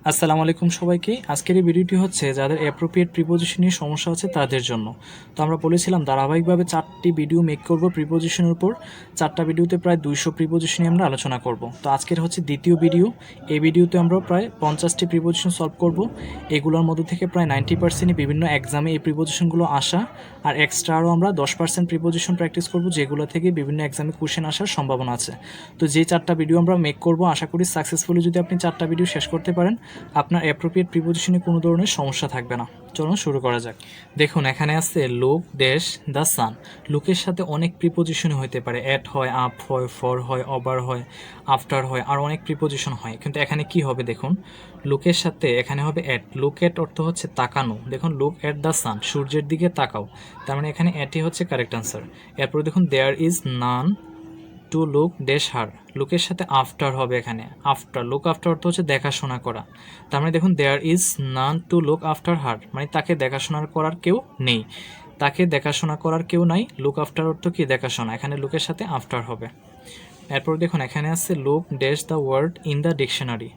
আসসালামু আলাইকুম সবাইকে। আজকের এই ভিডিওটি হচ্ছে যাদের অ্যাপ্রোপ্রিয়েট প্রিপোজিশন নিয়ে সমস্যা আছে তাদের জন্য। তো আমরা বলেছিলাম ধারাবাহিকভাবে 4টি ভিডিও মেক করব প্রিপোজিশনের উপর। 4টা ভিডিওতে প্রায় 200 প্রিপোজিশন নিয়ে আমরা আলোচনা করব। তো আজকের হচ্ছে দ্বিতীয় ভিডিও। এই ভিডিওতে আমরা প্রায় 50টি প্রিপোজিশন সলভ করব। এগুলোর মধ্যে থেকে প্রায় 90%ই বিভিন্ন এক্সামে এই প্রিপোজিশনগুলো আসা, আর এক্সট্রা আরও আমরা 10% প্রিপোজিশন প্র্যাকটিস করব যেগুলো থেকে বিভিন্ন এক্সামে কোশ্চেন আসার সম্ভাবনা আছে। তো যে 4টা ভিডিও আমরা মেক করব, আশা করি সাকসেসফুলি যদি আপনি 4টা ভিডিও শেষ করতে পারেন আপনার অ্যাপ্রোপ্রিয়েট প্রিপোজিশনে কোনো ধরনের সমস্যা থাকবে না। চলুন শুরু করা যাক। দেখুন এখানে আছে লুক ড্যাশ দ্য সান। লুকের সাথে অনেক প্রিপোজিশন হতে পারে, অ্যাট হয়, আপ হয়, ফর হয়, ওভার হয়, আফটার হয়, আর অনেক প্রিপোজিশন হয়। কিন্তু এখানে কি হবে দেখুন, লুকের সাথে এখানে হবে অ্যাট। লুক অ্যাট অর্থ হচ্ছে তাকানো। দেখুন লুক অ্যাট দ্য সান, সূর্যের দিকে তাকাও, তার মানে এখানে অ্যাটই হচ্ছে কারেক্ট আনসার। এরপর দেখুন there is none to look dash her. লুকের সাথে আফটার হবে এখানে, আফটার। লুক আফটার অর্থ হচ্ছে দেখাশোনা করা, তার মানে দেখুন there is none to look after her, মানে তাকে দেখাশোনা করার কেউ নেই, তাকে দেখাশোনা করার কেউ নাই। লুক আফটার অর্থ কি দেখাশোনা, এখানে লুকের সাথে আফটার হবে। এরপর দেখুন এখানে আছে look dash the word in the dictionary.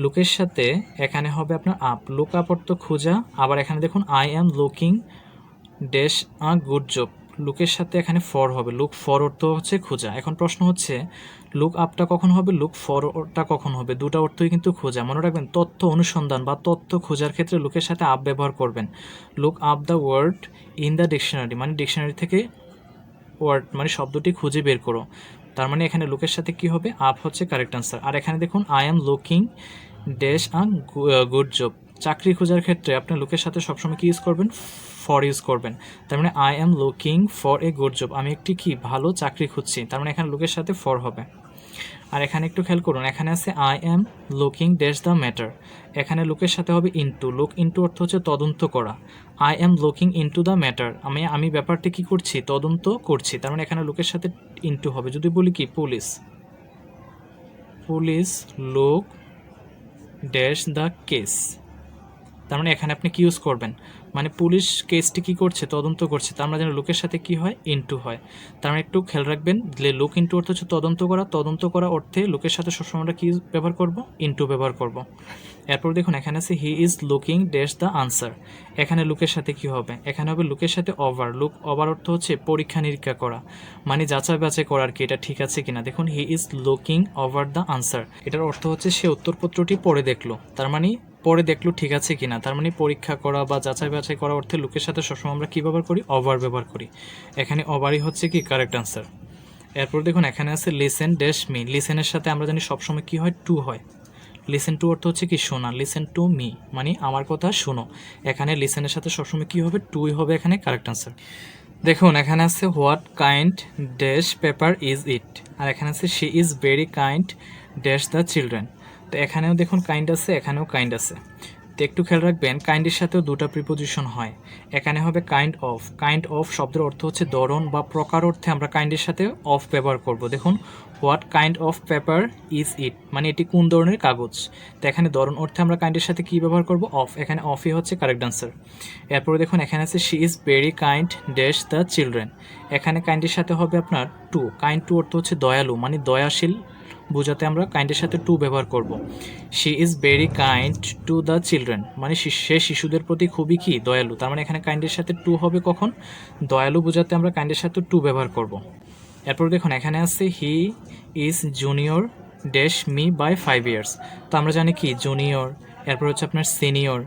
লুকের সাথে এখানে হবে আপনার আপ। লুক আপ অর্থ খোঁজা, আবার এখানে দেখুন I am looking dash a good job. লুকের সাথে এখানে ফর হবে। লুক ফর অর্থ হচ্ছে খোঁজা। এখন প্রশ্ন হচ্ছে লুক আপটা কখন হবে, লুক ফরটা কখন হবে? দুটা অর্থই কিন্তু খোঁজা। মনে রাখবেন তথ্য অনুসন্ধান বা তথ্য খোঁজার ক্ষেত্রে লুকের সাথে আপ ব্যবহার করবেন। Look up the word in the dictionary, মানে ডিকশনারি থেকে ওয়ার্ড মানে শব্দটি খুঁজে বের করো, তার মানে এখানে লুকের সাথে কি হবে, আপ হচ্ছে কারেক্ট আনসার। আর এখানে দেখুন I am looking dash a good job. চাকরি খোঁজার ক্ষেত্রে আপনি লুকের সাথে সবসময় কি ইউজ করবেন, ফর ইউজ করবেন। তার মানে I am looking for a good job, আমি একটি কি ভালো চাকরি খুঁজছি, তার মানে এখানে লুকের সাথে ফর হবে। আর এখানে একটু খেয়াল করুন, এখানে আছে I am looking dash the matter. এখানে লুকের সাথে হবে ইনটু। লুক ইনটু অর্থ হচ্ছে তদন্ত করা। I am looking into the matter, আমি ব্যাপারটি কি করছি, তদন্ত করছি, তার মানে এখানে লুকের সাথে ইনটু হবে। যদি বলি কি police, police look dash the case, তার মানে এখানে আপনি কি ইউজ করবেন, মানে পুলিশ কেসটি কি করছে, তদন্ত করছে, তার মানে যেন লোকের সাথে কি হয়, ইনটু হয়। তার মানে একটু খেয়াল রাখবেন, লোক ইনটু অর্থ হচ্ছে তদন্ত করা, তদন্ত করা অর্থে লোকের সাথে সবসময় আমরা কি ব্যবহার করব, ইনটু ব্যবহার করব। এরপর দেখুন এখানে আছে he is looking dash the answer. এখানে লুকের সাথে কি হবে, এখানে হবে লুকের সাথে ওভার। লুক ওভার অর্থ হচ্ছে পরীক্ষা নিরীক্ষা করা, মানে যাচাই বাছাই করার কি এটা ঠিক আছে কিনা। দেখুন he is looking over the answer, এটার অর্থ হচ্ছে সে উত্তরপত্রটি পড়ে দেখলো, তার মানে পরে দেখলো ঠিক আছে কিনা, তার মানে পরীক্ষা করা বা যাচাই বাছাই করা অর্থে লুকের সাথে সবসময় আমরা কী ব্যবহার করি, ওভার ব্যবহার করি। এখানে ওভারই হচ্ছে কি কারেক্ট আনসার। এরপর দেখুন এখানে আছে লিসেন ড্যাশ মি। লিসেনের সাথে আমরা জানি সবসময় কি হয়, টু হয়। লিসেন টু অর্থ হচ্ছে কি শোনা, লিসেন টু মি মানে আমার কথা শোনো। এখানে লিসেনের সাথে সবসময় কি হবে, টুই হবে এখানে কারেক্ট আনসার। দেখুন এখানে আছে what kind dash paper is it, আর এখানে আছে she is very kind dash the children. তো এখানেও দেখুন কাইন্ড আছে, এখানেও কাইন্ড আছে। তো একটু খেয়াল রাখবেন কাইন্ডের সাথেও দুটো প্রিপোজিশন হয়। এখানে হবে কাইন্ড অফ। কাইন্ড অফ শব্দের অর্থ হচ্ছে ধরন বা প্রকার অর্থে আমরা কাইন্ডের সাথে অফ ব্যবহার করব। দেখুন what kind of paper is ইট, মানে এটি কোন ধরনের কাগজ। তো এখানে ধরন অর্থে আমরা কাইন্ডের সাথে কি ব্যবহার করব, অফ। এখানে অফই হচ্ছে কারেক্ট আনসার। এরপরে দেখুন এখানে আছে she is very kind dash the children. এখানে কাইন্ডের সাথে হবে আপনার টু। কাইন্ড টু অর্থ হচ্ছে দয়ালু, মানে দয়াশীল বোঝাতে আমরা কাইন্ডের সাথে টু ব্যবহার করব। She is very kind to the children, মানে সে শিশুদের প্রতি খুবই কি দয়ালু, তার মানে এখানে কাইন্ডের সাথে টু হবে কখন, দয়ালু বোঝাতে আমরা কাইন্ডের সাথে টু ব্যবহার করব। এরপর দেখুন এখানে আছে he is junior dash me by 5 years. তো আমরা জানি কি জুনিয়র, এরপর হচ্ছে আপনার সিনিয়র,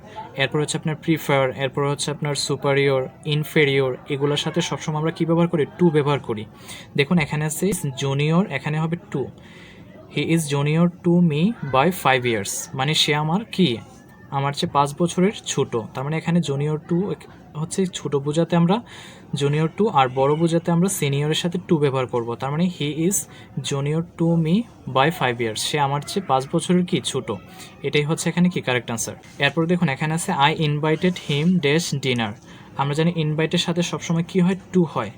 এরপর হচ্ছে আপনার প্রিফার, এরপর হচ্ছে আপনার সুপারিয়র, ইনফেরিয়র, এগুলোর সাথে সবসময় আমরা কি ব্যবহার করি, টু ব্যবহার করি। দেখুন এখানে আছে জুনিয়র, এখানে হবে to. He is junior to me by 5 years, মানে সে আমার কি, আমার চেয়ে 5 বছরের ছোট, তার মানে এখানে জুনিয়র টু হচ্ছে ছোট বোঝাতে আমরা জুনিয়র টু, আর বড় বোঝাতে আমরা সিনিয়রের সাথে টু ব্যবহার করব। তার মানে he is junior to me by 5 years, সে আমার চেয়ে 5 বছরের কি ছোট, এটাই হচ্ছে এখানে কি কারেক্ট আনসার। এরপর দেখুন এখানে আছে I invited him dash dinner. আমরা জানি ইনভাইটের সাথে সবসময় কি হয়, টু হয়।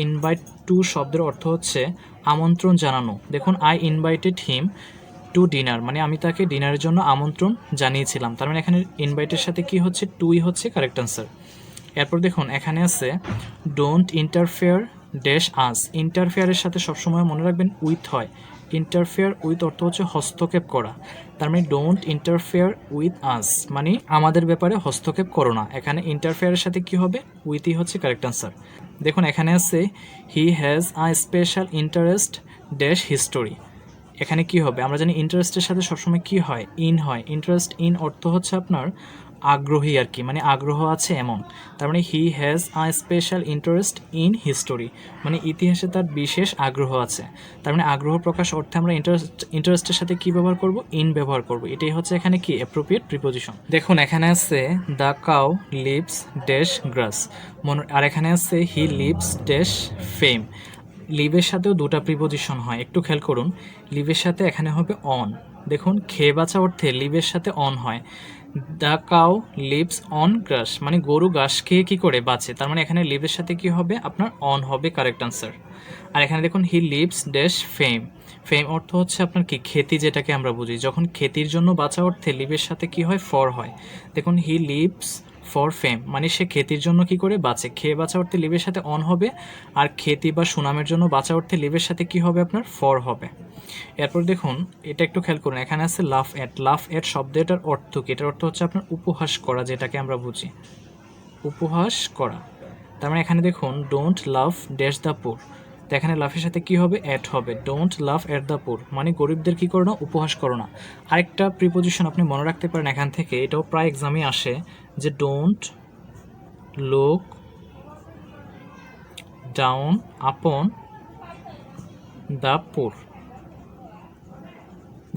ইনভাইট টু শব্দের অর্থ হচ্ছে আমন্ত্রণ জানানো। দেখুন I invited him to dinner, মানে আমি তাকে ডিনারের জন্য আমন্ত্রণ জানিয়েছিলাম, তার মানে এখানে ইনভাইটের সাথে কি হচ্ছে, টুই হচ্ছে কারেক্ট আনসার। এরপর দেখুন এখানে আছে ডোন্ট ইন্টারফেয়ার ড্যাশ আস। ইন্টারফেয়ারের সাথে সবসময় মনে রাখবেন উইথ হয়, ইন্টারফেয়ার উইথ অর্থ হচ্ছে হস্তক্ষেপ করা, তার মানে ডোন্ট ইন্টারফেয়ার উইথ আস মানে আমাদের ব্যাপারে হস্তক্ষেপ করো না। এখানে ইন্টারফেয়ারের সাথে কি হবে, উইথই হচ্ছে কারেক্ট আনসার। দেখুন এখানে আছে he has a special interest dash history. এখানে কি হবে, আমরা জানি ইন্টারেস্টের সাথে সবসময় কি হয়, ইন হয়। ইন্টারেস্ট ইন অর্থ হচ্ছে আপনার আগ্রহী আর কি, মানে আগ্রহ আছে এমন। তার মানে he has a special interest in history মানে ইতিহাসে তার বিশেষ আগ্রহ আছে। তার মানে আগ্রহ প্রকাশ অর্থে আমরা ইন্টারেস্টের সাথে কি ব্যবহার করব, ইন ব্যবহার করব। এটাই হচ্ছে এখানে কি অ্যাপ্রোপ্রিয়েট প্রিপোজিশন। দেখুন এখানে আছে দ্য কাউ লিভস ড্যাশ গ্রাস, আর এখানে আছে হি লিভস ড্যাশ ফেম। লিভের সাথেও দুটা প্রিপোজিশন হয়, একটু খেয়াল করুন। লিভের সাথে এখানে হবে অন, দেখুন খেয়ে বাঁচা অর্থে লিভের সাথে অন হয়। The cow lives on grass মানে গরু ঘাস খেয়ে কি করে বাঁচে, তার মানে এখানে লিভের সাথে কি হবে, আপনার অন হবে কারেক্ট আনসার। আর এখানে দেখুন হি লিভস ড্যাশ ফেম। ফেম অর্থ হচ্ছে আপনার কি খ্যাতি, যেটাকে আমরা বুঝি। যখন খ্যাতির জন্য বাঁচা অর্থে লিভের সাথে কি হয়, ফর হয়। দেখুন হি লিভস ফর ফেম মানে সে খ্যাতির জন্য কি করে বাঁচে, খেয়ে বাঁচা অর্থে লিভের সাথে অন হবে। আর খ্যাতি বা সুনামের জন্য বাঁচা অর্থে লিভের সাথে কি হবে, আপনার ফর হবে। এরপর দেখুন এটা একটু খেয়াল করুন, এখানে আছে লাফ এট। লাফ এট শব্দটার অর্থ কি, এটার অর্থ হচ্ছে আপনার উপহাস করা, যেটাকে আমরা বুঝি উপহাস করা। তার মানে এখানে দেখুন don't love dash the poor, তো এখানে লাফের সাথে কি হবে, অ্যাট হবে। Don't love at the poor মানে গরিবদের কি করো না, উপহাস করো না। আরেকটা প্রিপোজিশন আপনি মনে রাখতে পারেন এখান থেকে, এটাও প্রায় এক্সামে আসে, যে don't look down upon the poor.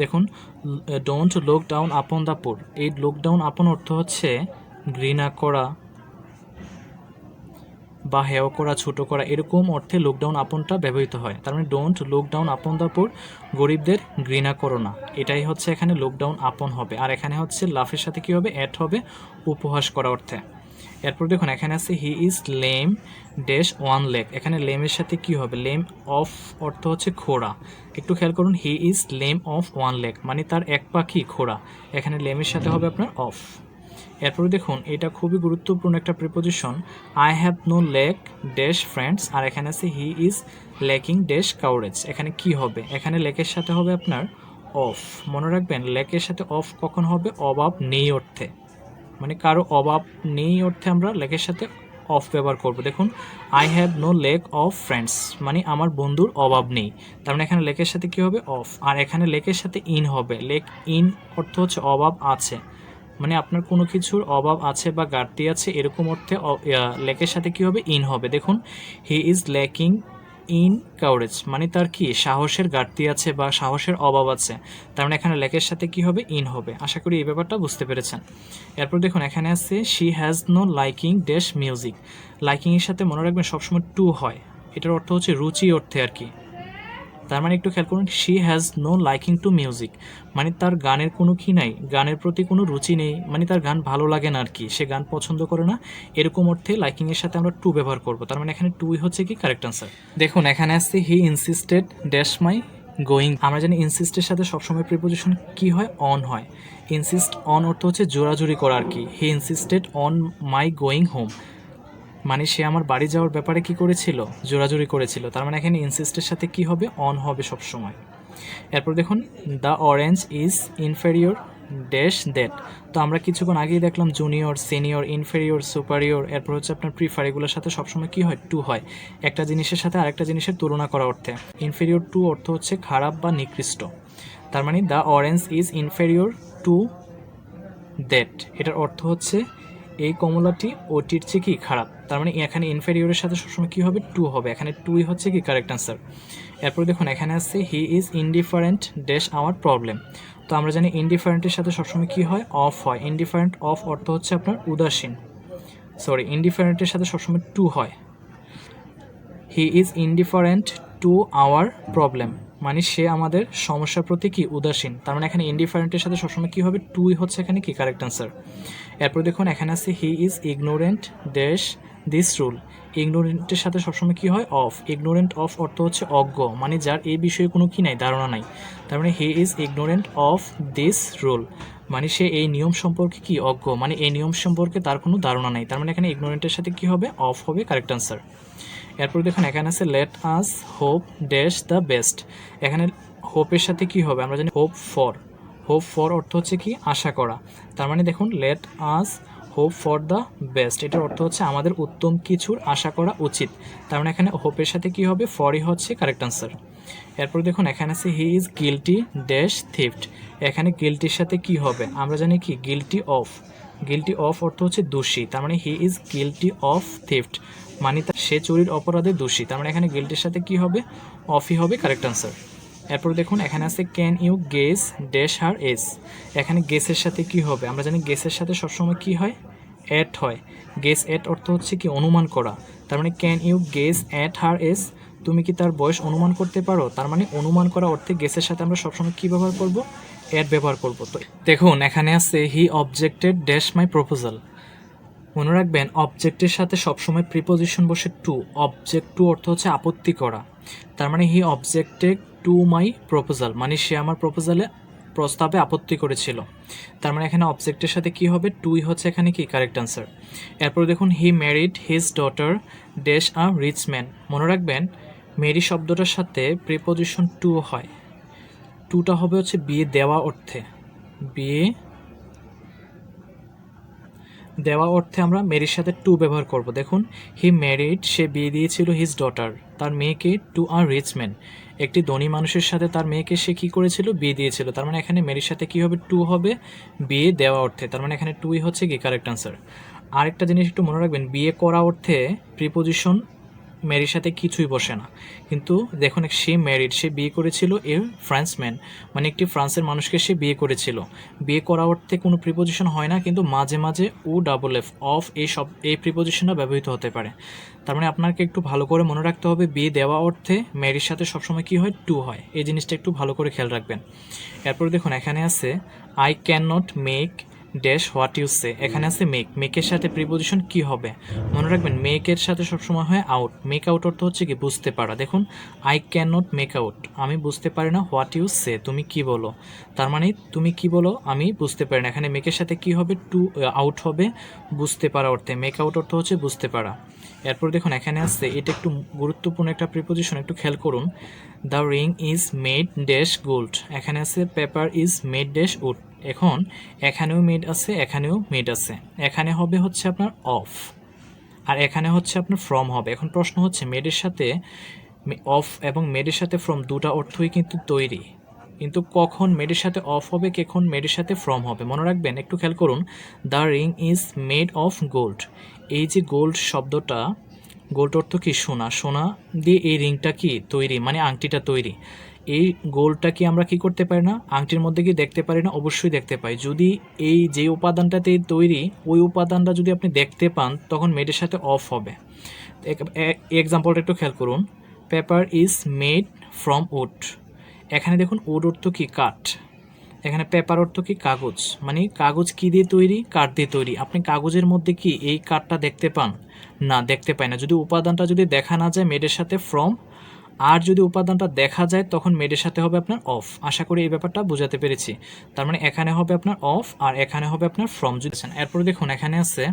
দেখুন don't look down upon the poor, এই লুক ডাউন আপন অর্থ হচ্ছে ঘৃণা করা বা হেয় করা, ছোট করা, এরকম অর্থে লুকডাউন আপনটা ব্যবহৃত হয়। তার মানে don't look down upon the পুর, গরিবদের ঘৃণা করো না, এটাই হচ্ছে এখানে লুকডাউন আপন হবে। আর এখানে হচ্ছে লাফের সাথে কি হবে, অ্যাট হবে, উপহাস করা অর্থে। এরপর দেখুন এখানে আছে he is lame dash one leg. এখানে লেমের সাথে কি হবে, লেম অফ অর্থ হচ্ছে খোড়া। একটু খেয়াল করুন, he is lame of one leg মানে তার এক পাখি খোড়া, এখানে লেমের সাথে হবে আপনার অফ। এরপরে দেখুন এটা খুবই গুরুত্বপূর্ণ একটা preposition, I have no lack dash friends. আর এখানে আছে he is lacking dash courage. এখানে কি হবে, এখানে লেকের সাথে হবে আপনার অফ। মনে রাখবেন লেকের সাথে অফ কখন হবে, অভাব নেই অর্থে, মানে কারো অভাব নেই অর্থে আমরা লেকের সাথে অফ ব্যবহার করব। দেখুন I have no lack of friends মানে আমার বন্ধুর অভাব নেই, তার মানে এখানে লেকের সাথে কি হবে, অফ। আর এখানে লেকের সাথে ইন হবে, লেক ইন অর্থ হচ্ছে অভাব আছে, মানে আপনার কোনো কিছুর অভাব আছে বা ঘাটতি আছে এরকম অর্থে লেকের সাথে কি হবে, ইন হবে। দেখুন হি ইজ ল্যাকিং ইন কাউরেজ মানে তার কি সাহসের ঘাটতি আছে বা সাহসের অভাব আছে, তার মানে এখানে লেকের সাথে কি হবে, ইন হবে। আশা করি এই ব্যাপারটা বুঝতে পেরেছেন। এরপর দেখুন এখানে আছে she has no liking dash music. লাইকিংয়ের সাথে মনে রাখবেন সবসময় টু হয়, এটার অর্থ হচ্ছে রুচি অর্থে আর কি। তার মানে একটু খেয়াল করুন, she has no liking to music মানে তার গানের কোনো কি নাই, গানের প্রতি কোনো রুচি নেই, মানে তার গান ভালো লাগে না আর কি, সে গান পছন্দ করে না, এরকম অর্থে লাইকিংয়ের সাথে আমরা টু ব্যবহার করব। তার মানে এখানে টুই হচ্ছে কি কারেক্ট আনসার। দেখুন এখানে আসছে he insisted dash my going. আমরা জানি ইনসিস্টের সাথে সবসময় প্রিপোজিশন কি হয়, অন হয়। ইনসিস্ট অন অর্থ হচ্ছে জোরাজুরি করা আর কি। He insisted on my going home মানে সে আমার বাড়ি যাওয়ার ব্যাপারে কি করেছিল, জোরাজুরি করেছিল। তার মানে এখানে ইনসিস্টের সাথে কি হবে, অন হবে সব সময়। এরপর দেখুন the orange is inferior dash that. তো আমরা কিছুক্ষণ আগেই দেখলাম জুনিয়র, সিনিয়র, ইনফেরিয়র, সুপারিয়র, এরপর হচ্ছে আপনার প্রিফার, এগুলোর সাথে সবসময় কি হয়, টু হয়, একটা জিনিসের সাথে আরেকটা জিনিসের তুলনা করা অর্থে। ইনফেরিয়র টু অর্থ হচ্ছে খারাপ বা নিকৃষ্ট, তার মানে the orange is inferior to that, এটার অর্থ হচ্ছে এই কমলাটি ওটির চেয়ে কি খারাপ। তার মানে এখানে ইনফেরিয়রের সাথে সবসময় কী হবে, টু হবে, এখানে টুই হচ্ছে কি কারেক্ট আনসার। এরপর দেখুন এখানে আসছে he is indifferent dash our problem. তো আমরা জানি ইনডিফারেন্টের সাথে সবসময় কী হয়, অফ হয়। ইনডিফারেন্ট অফ অর্থ হচ্ছে আপনার উদাসীন, ইনডিফারেন্টের সাথে সবসময় টু হয়। He is indifferent to our problem মানে সে আমাদের সমস্যার প্রতি কি উদাসীন, তার মানে এখানে ইনডিফারেন্টের সাথে সবসময় কী হবে, টুই হচ্ছে এখানে কি কারেক্ট আনসার। এরপর দেখুন এখানে আছে he is ignorant dash this rule. ইগনোরেন্টের সাথে সবসময় কী হয়, অফ। ইগনোরেন্ট অফ অর্থ হচ্ছে অজ্ঞ মানে যার এই বিষয়ে কোনো কি নাই, ধারণা নাই। তার মানে he is ignorant of this rule মানে সে এই নিয়ম সম্পর্কে কি অজ্ঞ, মানে এই নিয়ম সম্পর্কে তার কোনো ধারণা নাই। তার মানে এখানে ইগনোরেন্টের সাথে কি হবে, অফ হবে কারেক্ট আনসার। এরপর দেখুন এখানে আছে let us hope dash the best. এখানে হোপের সাথে কি হবে আমরা জানি হোপ ফর অর্থ হচ্ছে কি আশা করা। তার মানে দেখুন let us hope for the best, এটার অর্থ হচ্ছে আমাদের উত্তম কিছুর আশা করা উচিত। তার মানে এখানে হোপের সাথে কি হবে, ফরই হচ্ছে কারেক্ট আনসার। এরপর দেখুন এখানে আছে he is guilty dash theft, এখানে গিলটির সাথে কি হবে আমরা জানি কি গিলটি অফ অর্থ হচ্ছে দোষী। তার মানে he is guilty of theft, মানে সে চুরির অপরাধে দোষী। তার মানে এখানে গিলটির সাথে কি হবে, অফই হবে কারেক্ট আনসার। এরপর দেখুন এখানে আছে can you guess dash her age, এখানে গেসের সাথে কি হবে আমরা জানি গেসের সাথে সবসময় কি হয়, অ্যাট হয়। গেস অ্যাট অর্থ হচ্ছে কি অনুমান করা। তার মানে can you guess at her age, তুমি কি তার বয়স অনুমান করতে পারো। তার মানে অনুমান করা অর্থে গেসের সাথে আমরা সবসময় কি ব্যবহার করব, অ্যাট ব্যবহার করব। তো দেখুন এখানে আছে হি অবজেক্টেড ড্যাশ মাই প্রপোজাল, মনে রাখবেন অবজেক্টের সাথে সবসময় প্রিপোজিশন বসে টু, অবজেক্ট টু অর্থ হচ্ছে আপত্তি করা। তার মানে হি অবজেক্টেড টু মাই প্রপোজাল, মানে সে আমার প্রস্তাবে আপত্তি করেছিল। তার মানে এখানে অবজেক্টের সাথে কি হবে, টুই হচ্ছে এখানে কি কারেক্ট আনসার। এরপর দেখুন he married his daughter dash a rich man, মনে রাখবেন মেরি শব্দটার সাথে প্রিপোজিশন টু হয়, টুটা হবে হচ্ছে বিয়ে দেওয়া অর্থে, বিয়ে দেওয়া অর্থে আমরা মেরির সাথে টু ব্যবহার করব। দেখুন হি ম্যারিড, সে বিয়ে দিয়েছিল হিজ ডটার, তার মেয়েকে, টু আ রিচ ম্যান, একটি ধনী মানুষের সাথে তার মেয়েকে সে কী করেছিল, বিয়ে দিয়েছিল। তার মানে এখানে মেরির সাথে কী হবে, টু হবে বিয়ে দেওয়া অর্থে। তার মানে এখানে টুই হচ্ছে কি কারেক্ট আনসার। আরেকটা জিনিস একটু মনে রাখবেন, বিয়ে করা অর্থে প্রিপোজিশন মেরির সাথে কিছুই বসে না, কিন্তু দেখুন সে ম্যারিড, সে বিয়ে করেছিল এ ফ্রান্সম্যান, মানে একটি ফ্রান্সের মানুষকে সে বিয়ে করেছিল। বিয়ে করা অর্থে কোনো প্রিপোজিশন হয় না, কিন্তু মাঝে মাঝে ও ডাবল এফ অফ এই প্রিপোজিশনটা ব্যবহৃত হতে পারে। তার মানে আপনাকে একটু ভালো করে মনে রাখতে হবে, বিয়ে দেওয়া অর্থে মেরির সাথে সবসময় কী হয়, টু হয়। এই জিনিসটা একটু ভালো করে খেয়াল রাখবেন। এরপর দেখুন এখানে আছে I can not make dash what you say, এখানে আছে মেকের সাথে প্রিপোজিশন কি হবে, মনে রাখবেন মেকের সাথে সবসময় হয় আউট। মেক আউট অর্থ হচ্ছে কি বুঝতে পারা। দেখুন I can not make out, আমি বুঝতে পারি না, হোয়াট ইউ সে, তুমি কি বলো। তার মানে তুমি কি বলো আমি বুঝতে পারি না, এখানে মেকের সাথে কি হবে, টু আউট হবে বুঝতে পারা অর্থে, মেক আউট অর্থ হচ্ছে বুঝতে পারা। এরপর দেখুন এখানে আসছে, এটা একটু গুরুত্বপূর্ণ একটা প্রিপোজিশন, একটু খেয়াল করুন। The ring is made dash gold, এখানে আছে paper is made dash would, এখন এখানেও মেড আছে, এখানেও মেড আছে, এখানে হবে হচ্ছে আপনার অফ, আর এখানে হচ্ছে আপনার ফ্রম হবে। এখন প্রশ্ন হচ্ছে মেডের সাথে অফ এবং মেডের সাথে ফ্রম দুটা অর্থই কিন্তু তৈরি, কিন্তু কখন মেডের সাথে অফ হবে, কখন মেডের সাথে ফ্রম হবে মনে রাখবেন। একটু খেয়াল করুন, the ring is made of gold, এই যে গোল্ড শব্দটা, গোল্ড অর্থ কি সোনা, সোনা দিয়ে এই রিংটা কি তৈরি, মানে আংটিটা তৈরি। এই গোল্ডটা কি আমরা কি করতে পারি না, আংটির মধ্যে কি দেখতে পারি না, অবশ্যই দেখতে পাই। যদি এই যে উপাদানটাতে তৈরি ওই উপাদানটা যদি আপনি দেখতে পান তখন মেডের সাথে অফ হবে। এক্সাম্পলটা একটু খেয়াল করুন, paper is made from would, এখানে দেখুন উড অর্থ কি কাঠ, এখানে পেপার অর্থ কি কাগজ, মানে কাগজ কি দিয়ে তৈরি, কাঠ দিয়ে তৈরি। আপনি কাগজের মধ্যে কি এই কাঠটা দেখতে পান না, দেখতে পাই না। যদি উপাদানটা যদি দেখা না যায় মেডের সাথে ফ্রম, আর যদি উপাদানটা দেখা যায় তখন মেডের সাথে হবে আপনার অফ। আশা করি এই ব্যাপারটা বোঝাতে পেরেছি। তার মানে এখানে হবে আপনার অফ আর এখানে হবে আপনার ফ্রম। যদি এরপরে দেখুন এখানে আছে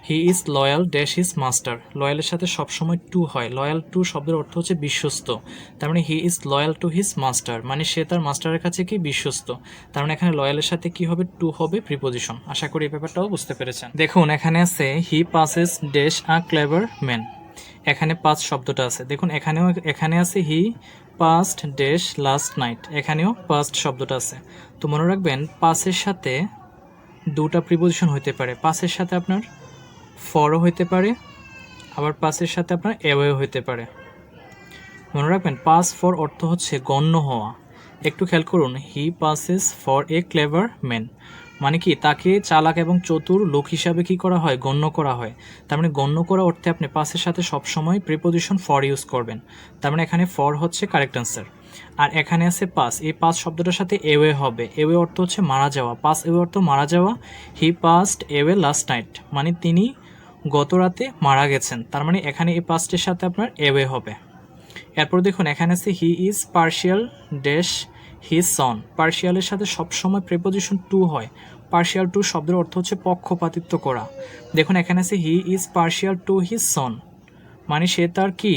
he is loyal dash his master, লয়ালের সাথে সবসময় টু হয়, লয়াল টু শব্দের অর্থ হচ্ছে বিশ্বস্ত। তার মানে he is loyal to his master, মানে সে তার মাস্টারের কাছে কি বিশ্বস্ত। তার মানে এখানে লয়ালের সাথে কি হবে, টু হবে প্রিপোজিশন। আশা করি এই ব্যাপারটাও বুঝতে পেরেছেন। দেখুন এখানে আছে he passes dash a clever man, এখানে পাস শব্দটা আছে। দেখুন এখানে আছে he passed dash last night, এখানেও পাস্ট শব্দটা আছে। তো মনে রাখবেন পাসের সাথে দুটা প্রিপোজিশন হতে পারে, পাসের সাথে আপনার ফরও হইতে পারে, আবার পাসের সাথে আপনার এওয়েও হইতে পারে। মনে রাখবেন পাস ফর অর্থ হচ্ছে গণ্য হওয়া। একটু খেয়াল করুন, he passes for a clever man, মানে কি তাকে চালাক এবং চতুর লোক হিসাবে কি করা হয়, গণ্য করা হয়। তার মানে গণ্য করা অর্থে আপনি পাসের সাথে সবসময় প্রিপোজিশন ফর ইউজ করবেন। তার মানে এখানে ফর হচ্ছে কারেক্ট আনসার। আর এখানে আছে পাস, এই পাস শব্দটার সাথে এওয়ে হবে, এওয়ে অর্থ হচ্ছে মারা যাওয়া, পাস এওয়ে অর্থ মারা যাওয়া। হি পাস্ট এওয়ে লাস্ট নাইট, মানে তিনি গত রাতে মারা গেছেন। তার মানে এখানে এই পাস্টের সাথে আপনার এওয়ে হবে। এরপর দেখুন এখানে আছে he is partial dash his son, পার্শিয়ালের সাথে সবসময় প্রিপোজিশন টু হয়। পার্শিয়াল টু শব্দের অর্থ হচ্ছে পক্ষপাতিত্ব করা। দেখুন এখানে আছে he is partial to his son, মানে সে তার কি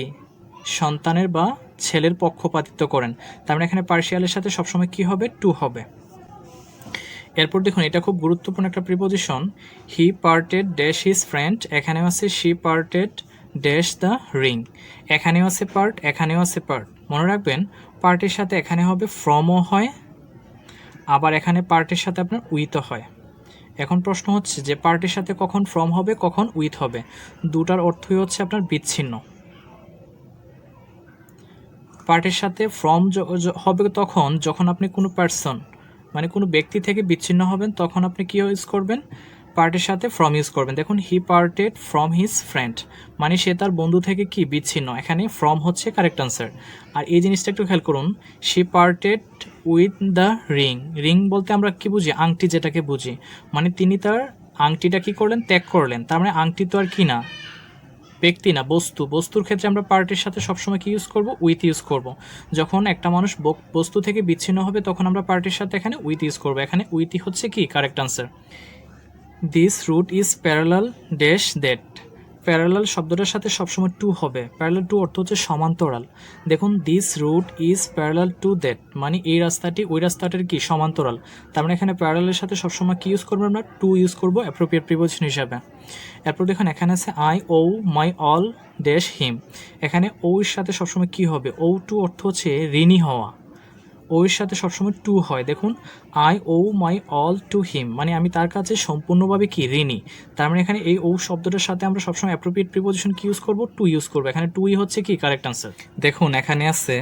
সন্তানের বা ছেলের পক্ষপাতিত্ব করেন, তার মানে এখানে পার্শিয়ালের সাথে সবসময় কি হবে, টু হবে। এরপর দেখুন এটা খুব গুরুত্বপূর্ণ একটা প্রিপোজিশন, হি পার্টেড ড্যাশ হিজ ফ্রেন্ড, এখানেও আছে she parted dash the ring, এখানেও আছে পার্ট, এখানেও আছে পার্ট। মনে রাখবেন পার্টের সাথে এখানে হবে ফ্রমও হয়, আবার এখানে পার্টের সাথে আপনার উইথও হয়। এখন প্রশ্ন হচ্ছে যে পার্টের সাথে কখন ফ্রম হবে, কখন উইথ হবে, দুটার অর্থই হচ্ছে আপনার বিচ্ছিন্ন। পার্টের সাথে ফ্রম হবে তখন যখন আপনি কোনো পার্সন মানে কোনো ব্যক্তি থেকে বিচ্ছিন্ন হবেন, তখন আপনি কি ইউজ করবেন, পার্টের সাথে ফ্রম ইউজ করবেন। দেখুন হি পার্টেড ফ্রম হিজ ফ্রেন্ড, মানে সে তার বন্ধু থেকে কি বিচ্ছিন্ন, এখানে ফ্রম হচ্ছে কারেক্ট আনসার। আর এই জিনিসটা একটু খেয়াল করুন, she parted with the ring, ring বলতে আমরা কি বুঝি, আংটি যেটাকে বুঝি, মানে তিনি তার আংটিটা কি করলেন, ত্যাগ করলেন। তার মানে আংটি তো আর কি না, ব্যক্তি না, বস্তু। বস্তুর ক্ষেত্রে আমরা পার্টের সাথে সবসময় কি ইউজ করব, উইথ ইউজ করব। যখন একটা মানুষ বস্তু থেকে বিচ্ছিন্ন হবে তখন আমরা পার্টের সাথে এখানে উইথ ইউজ করব, এখানে উইথই হচ্ছে কি correct answer. This route is parallel dash that, parallel শব্দটার সাথে সবসময় টু হবে, প্যারালাল টু অর্থ হচ্ছে সমান্তরাল। দেখুন this route is parallel to that, মানে এই রাস্তাটি ওই রাস্তাটার কি সমান্তরাল, তার মানে এখানে প্যারালালের সাথে সবসময় কি ইউজ করবো আমরা, টু ইউজ করবো অ্যাপ্রোপ্রিয়েট প্রিপোজিশন হিসাবে। এরপর দেখুন এখানে আছে I owe my all dash him, এখানে ও এর সাথে সবসময় কি হবে, ও টু অর্থ হচ্ছে ঋণী হওয়া, ও এর সাথে সবসময় টু হয়। দেখুন I owe my all to him, মানে আমি তার কাছে সম্পূর্ণভাবে কি ঋণী, তার মানে এখানে এই ও শব্দটার সাথে আমরা সবসময় অ্যাপ্রোপ্রিয়েট প্রিপোজিশন কি ইউজ করব, টু ইউজ করবো, এখানে টুই হচ্ছে কি কারেক্ট আনসার। দেখুন এখানে আছে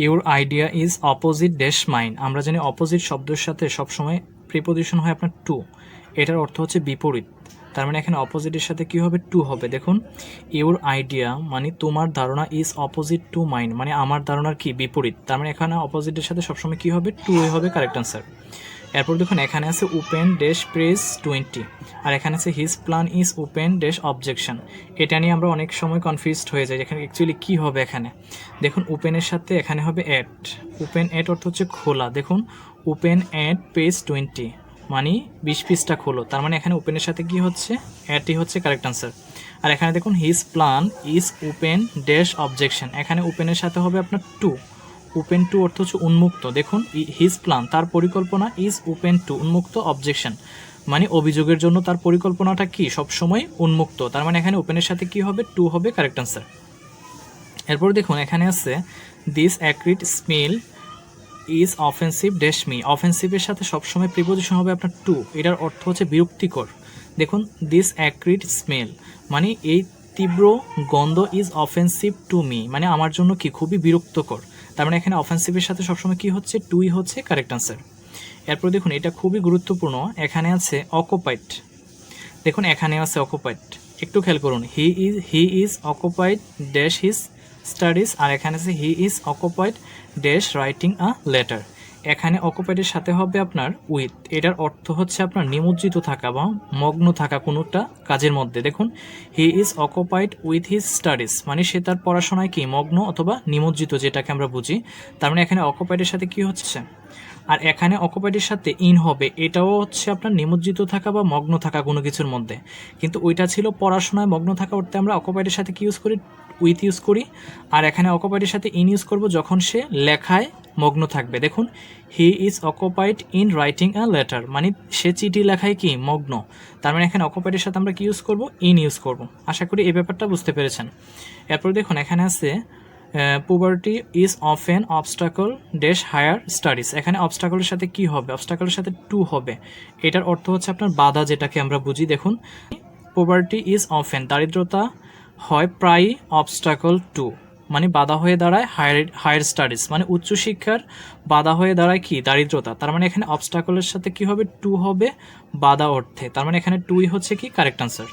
your idea is opposite dash mine, আমরা জানি অপোজিট শব্দের সাথে সবসময় প্রিপোজিশন হয় আপনার টু, এটার অর্থ হচ্ছে বিপরীত, তার মানে এখানে অপোজিটের সাথে কি হবে, টু হবে। দেখুন ইউর আইডিয়া মানে তোমার ধারণা, ইজ অপোজিট টু মাইন মানে আমার ধারণার কি বিপরীত, তার মানে এখানে অপোজিটের সাথে সবসময় কি হবে, টু হবে কারেক্ট আনসার। এরপর দেখুন এখানে আছে ওপেন ড্যাশ প্রেস 20, আর এখানে আছে his plan is open dash objection, এটা নিয়ে আমরা অনেক সময় কনফিউজড হয়ে যাই, এখানে অ্যাকচুয়ালি কী হবে। এখানে দেখুন ওপেনের সাথে এখানে হবে অ্যাট, ওপেন অ্যাট অর্থ হচ্ছে খোলা। দেখুন ওপেন অ্যাট পেজ 20 মানে 20 পৃষ্ঠা খোলো, তার মানে এখানে ওপেনের সাথে কি হচ্ছে, অ্যাটই হচ্ছে কারেক্ট আনসার। আর এখানে দেখুন his plan is open dash objection, এখানে ওপেনের সাথে হবে আপনার টু, ওপেন টু অর্থ হচ্ছে উন্মুক্ত। দেখুন হিজ প্ল্যান তার পরিকল্পনা, ইজ ওপেন টু উন্মুক্ত অবজেকশন মানে অভিযোগের জন্য তার পরিকল্পনাটা কি সবসময় উন্মুক্ত, তার মানে এখানে ওপেনের সাথে কি হবে, টু হবে কারেক্ট আনসার। এরপর দেখুন এখানে আছে this acrid smell is offensive dash me, অফেন্সিভের সাথে সবসময় প্রিপোজিশন হবে আপনার টু, এটার অর্থ হচ্ছে বিরক্তিকর। দেখুন দিস অ্যাক্রিড স্মেল মানে এই তীব্র গন্ধ, ইজ অফেন্সিভ টু মি মানে আমার জন্য কি খুবই বিরক্তকর, তার মানে এখানে অফেন্সিভের সাথে সবসময় কি হচ্ছে, টুই হচ্ছে কারেক্ট আনসার। এরপর দেখুন এটা খুবই গুরুত্বপূর্ণ, এখানে আছে অকুপাইড, দেখুন এখানে আছে অকুপাইড, একটু খেয়াল করুন he is occupied dash his studies, আর এখানে আছে he is occupied dash writing a letter, এখানে অকুপাইডের সাথে হবে আপনার উইথ, এটার অর্থ হচ্ছে আপনার নিমজ্জিত থাকা বা মগ্ন থাকা কোনোটা কাজের মধ্যে। দেখুন হি is occupied with his studies মানে সে তার পড়াশোনায় কি মগ্ন অথবা নিমজ্জিত, যেটাকে আমরা বুঝি, তার মানে এখানে অকুপাইডের সাথে কি হচ্ছে, আর এখানে অকুপাইডের সাথে ইন হবে, এটাও হচ্ছে আপনার নিমজ্জিত থাকা বা মগ্ন থাকা কোনো কিছুর মধ্যে, কিন্তু ওইটা ছিল পড়াশোনায় মগ্ন থাকা অর্থে আমরা অকুপাইডের সাথে কি ইউজ করি, উইথ ইউজ করি, আর এখানে অকুপাইডের সাথে ইন ইউজ করব যখন সে লেখায় মগ্ন থাকবে। দেখুন হি is occupied in writing a letter মানে সে চিঠি লেখায় কি মগ্ন, তার মানে এখানে অকুপাইডের সাথে আমরা কি ইউজ করব, ইন ইউজ করব। আশা করি এই ব্যাপারটা বুঝতে পেরেছেন। এরপর দেখুন এখানে আছে poverty is often obstacle dash higher studies, এখানে অবস্টাকলের সাথে কি হবে, অবস্টাকলের সাথে টু হবে, এটার অর্থ হচ্ছে আপনার বাধা, যেটাকে আমরা বুঝি। দেখুন পুবার্টি ইজ অফেন দারিদ্রতা হয় প্রায় অবস্টাকল টু মানে বাধা হয়ে দাঁড়ায় হায়ার স্টাডিজ মানে উচ্চশিক্ষার বাধা হয়ে দাঁড়ায় কি দারিদ্রতা, তার মানে এখানে অবস্টাকলের সাথে কি হবে, টু হবে বাধা অর্থে, তার মানে এখানে টুই হচ্ছে কি কারেক্ট আনসার।